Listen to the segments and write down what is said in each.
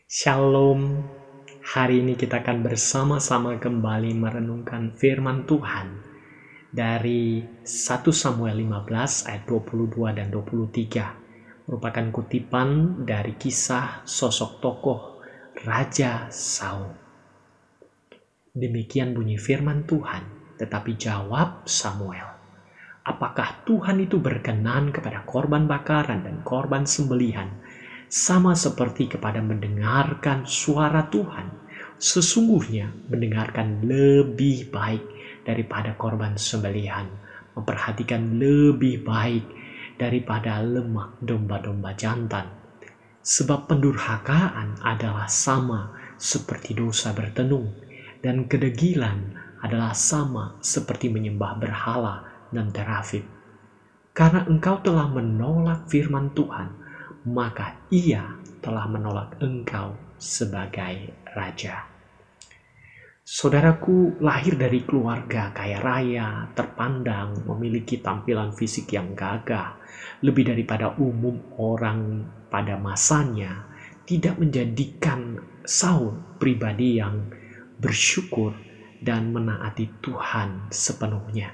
Shalom. Hari ini kita akan bersama-sama kembali merenungkan firman Tuhan dari 1 Samuel 15 ayat 22 dan 23. Merupakan kutipan dari kisah sosok tokoh Raja Saul. Demikian bunyi firman Tuhan, tetapi jawab Samuel, "Apakah Tuhan itu berkenan kepada korban bakaran dan korban sembelihan, sama seperti kepada mendengarkan suara Tuhan? Sesungguhnya mendengarkan lebih baik daripada korban sembelihan, memperhatikan lebih baik daripada lemak domba-domba jantan. Sebab pendurhakaan adalah sama seperti dosa bertenung, dan kedegilan adalah sama seperti menyembah berhala dan terafim. Karena engkau telah menolak firman Tuhan, maka ia telah menolak engkau sebagai raja." Saudaraku lahir dari keluarga kaya raya, terpandang, memiliki tampilan fisik yang gagah, lebih daripada umum orang pada masanya, tidak menjadikan Saul pribadi yang bersyukur dan menaati Tuhan sepenuhnya.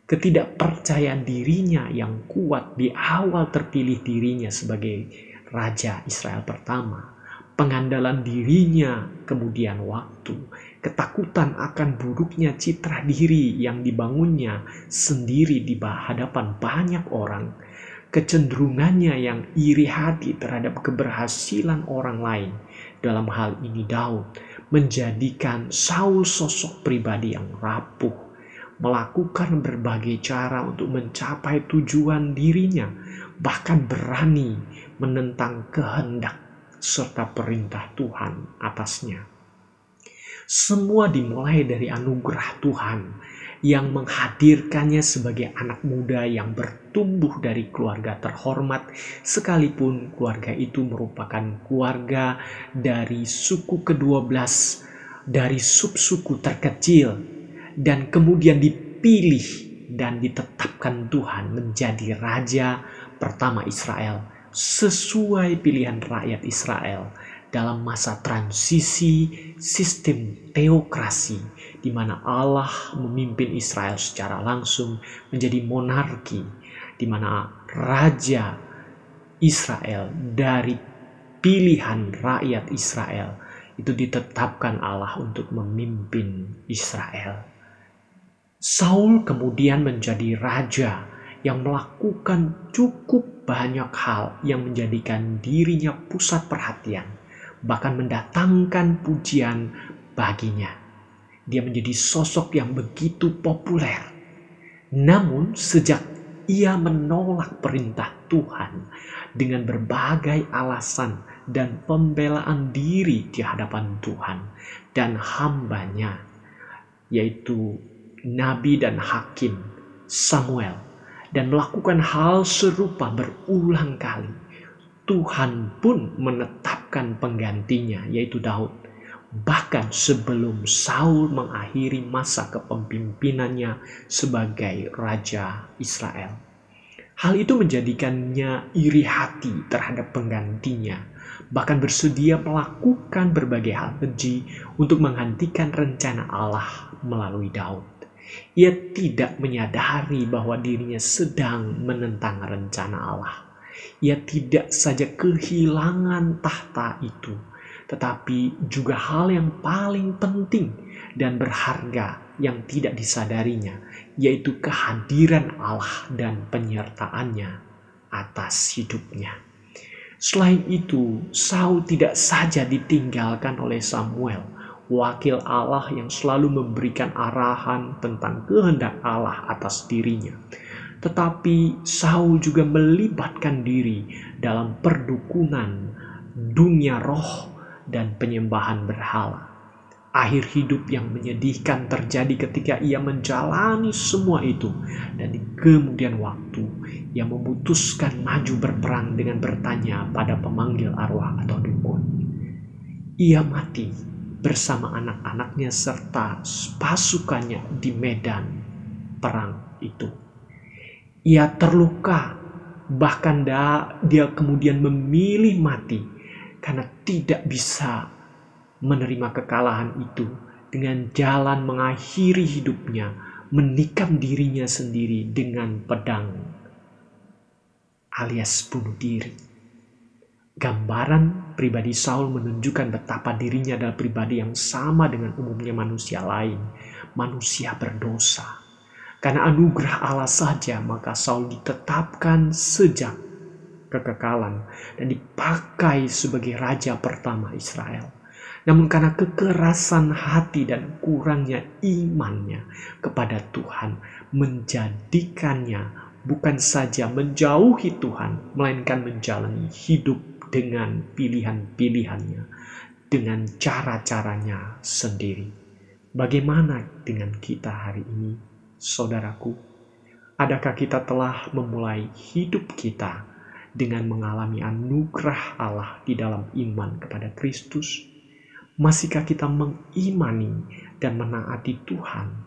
Ketidakpercayaan dirinya yang kuat di awal terpilih dirinya sebagai Raja Israel pertama, pengandalan dirinya kemudian waktu, ketakutan akan buruknya citra diri yang dibangunnya sendiri di hadapan banyak orang, kecenderungannya yang iri hati terhadap keberhasilan orang lain, dalam hal ini Daud, menjadikan Saul sosok pribadi yang rapuh, melakukan berbagai cara untuk mencapai tujuan dirinya, bahkan berani menentang kehendak serta perintah Tuhan atasnya. Semua dimulai dari anugerah Tuhan yang menghadirkannya sebagai anak muda yang bertumbuh dari keluarga terhormat, sekalipun keluarga itu merupakan keluarga dari suku ke-12, dari sub-suku terkecil, dan kemudian dipilih dan ditetapkan Tuhan menjadi raja pertama Israel sesuai pilihan rakyat Israel dalam masa transisi sistem teokrasi, di mana Allah memimpin Israel secara langsung menjadi monarki, di mana raja Israel dari pilihan rakyat Israel itu ditetapkan Allah untuk memimpin Israel. Saul kemudian menjadi raja yang melakukan cukup banyak hal yang menjadikan dirinya pusat perhatian, bahkan mendatangkan pujian baginya. Dia menjadi sosok yang begitu populer. Namun sejak ia menolak perintah Tuhan dengan berbagai alasan dan pembelaan diri di hadapan Tuhan dan hambanya, yaitu Nabi dan Hakim Samuel, dan melakukan hal serupa berulang kali, Tuhan pun menetapkan penggantinya, yaitu Daud, bahkan sebelum Saul mengakhiri masa kepemimpinannya sebagai Raja Israel. Hal itu menjadikannya iri hati terhadap penggantinya, bahkan bersedia melakukan berbagai hal keji untuk menghentikan rencana Allah melalui Daud. Ia tidak menyadari bahwa dirinya sedang menentang rencana Allah. Ia tidak saja kehilangan tahta itu, tetapi juga hal yang paling penting dan berharga yang tidak disadarinya, yaitu kehadiran Allah dan penyertaannya atas hidupnya. Selain itu, Saul tidak saja ditinggalkan oleh Samuel, wakil Allah yang selalu memberikan arahan tentang kehendak Allah atas dirinya, tetapi Saul juga melibatkan diri dalam perdukunan, dunia roh, dan penyembahan berhala. Akhir hidup yang menyedihkan terjadi ketika ia menjalani semua itu, dan di kemudian waktu ia memutuskan maju berperang dengan bertanya pada pemanggil arwah atau dukun. Ia mati bersama anak-anaknya serta pasukannya di medan perang itu. Ia terluka, bahkan dia kemudian memilih mati karena tidak bisa menerima kekalahan itu dengan jalan mengakhiri hidupnya, menikam dirinya sendiri dengan pedang alias bunuh diri. Gambaran pribadi Saul menunjukkan betapa dirinya adalah pribadi yang sama dengan umumnya manusia lain, manusia berdosa. Karena anugerah Allah saja, maka Saul ditetapkan sejak kekekalan dan dipakai sebagai raja pertama Israel. Namun karena kekerasan hati dan kurangnya imannya kepada Tuhan, menjadikannya bukan saja menjauhi Tuhan, melainkan menjalani hidup dengan pilihan-pilihannya, dengan cara-caranya sendiri. Bagaimana dengan kita hari ini, saudaraku? Adakah kita telah memulai hidup kita dengan mengalami anugerah Allah di dalam iman kepada Kristus? Masihkah kita mengimani dan menaati Tuhan?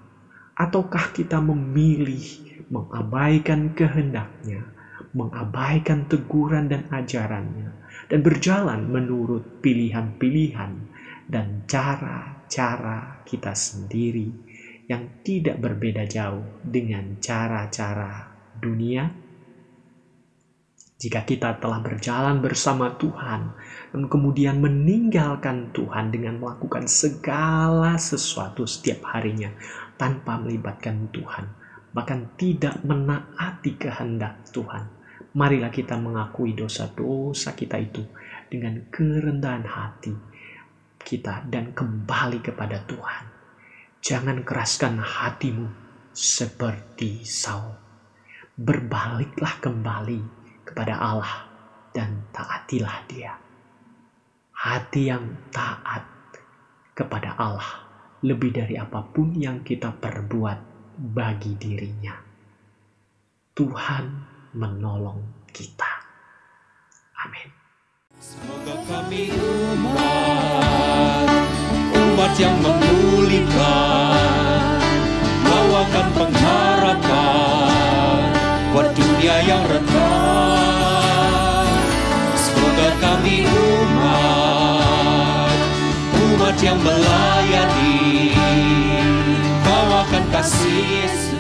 Ataukah kita memilih mengabaikan kehendak-Nya, mengabaikan teguran dan ajarannya, dan berjalan menurut pilihan-pilihan dan cara-cara kita sendiri yang tidak berbeda jauh dengan cara-cara dunia? Jika kita telah berjalan bersama Tuhan dan kemudian meninggalkan Tuhan dengan melakukan segala sesuatu setiap harinya tanpa melibatkan Tuhan, bahkan tidak menaati kehendak Tuhan, marilah kita mengakui dosa-dosa kita itu dengan kerendahan hati kita dan kembali kepada Tuhan. Jangan keraskan hatimu seperti Saul. Berbaliklah kembali kepada Allah dan taatilah Dia. Hati yang taat kepada Allah lebih dari apapun yang kita perbuat bagi dirinya. Tuhan menolong kita. Amin. Semoga kami umat yang memulihkan, bawakan pengharapan buat dunia yang rendah. Semoga kami umat yang melayani, bawakan kasih Yesus